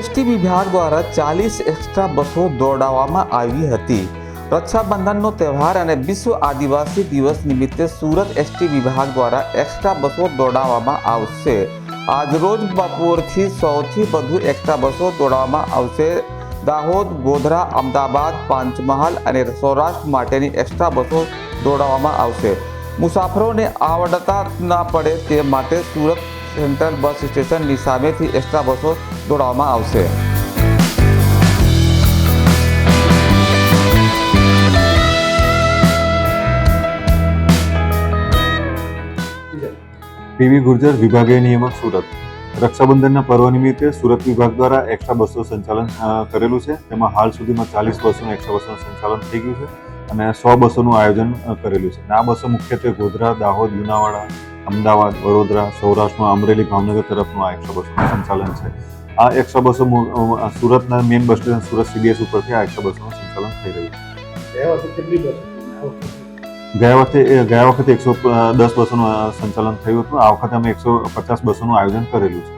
ST વિભાગ દ્વારા 40 extra બસો દોડાવવામાં આવી હતી। રક્ષાબંધનનો તહેવાર અને વિશ્વ આદિવાસી દિવસ નિમિત્તે સુરત એસટી વિભાગ દ્વારા એક્સ્ટ્રા બસો દોડાવવામાં આવશે। આજરોજ બપોરથી 100થી વધુ એક્સ્ટ્રા બસો દોડાવવામાં આવશે। દાહોદ, ગોધરા, અમદાવાદ, પંચમહાલ અને સૌરાષ્ટ્ર માટેની એક્સ્ટ્રા બસો દોડાવવામાં આવશે। મુસાફરોને આવડતા ન પડે તે માટે સુરત સેન્ટ્રલ બસ સ્ટેશનની સામેથી એક્સ્ટ્રા બસો દોડાવવામાં આવશે। પીવી ગુર્જર, વિભાગીય નિયામક, સુરત। રક્ષાબંધનના પર્વ નિમિત્તે સુરત વિભાગ દ્વારા એક્સ્ટ્રા બસનું સંચાલન કરેલું છે। તેમાં હાલ સુધીમાં 40 બસોનું એક્સ્ટ્રા બસોનું સંચાલન થઈ ગયું છે અને 100 બસોનું આયોજન કરેલું છે। આ બસો મુખ્યત્વે ગોધરા, દાહોદ, લુણાવાડા, અમદાવાદ, વડોદરા, સૌરાષ્ટ્રમાં અમરેલી, ભાવનગર તરફનું આ એક્સ્ટ્રા બસોનું સંચાલન છે। આ એક્સ્ટ્રા બસો સુરતના main bus station Surat CDS ઉપરથી આ એક્સ્ટ્રા બસોનું સંચાલન થઈ રહ્યું છે। ગયા વખતે 110 બસોનું સંચાલન થયું હતું। આ વખતે અમે 150 બસોનું આયોજન કરેલું છે।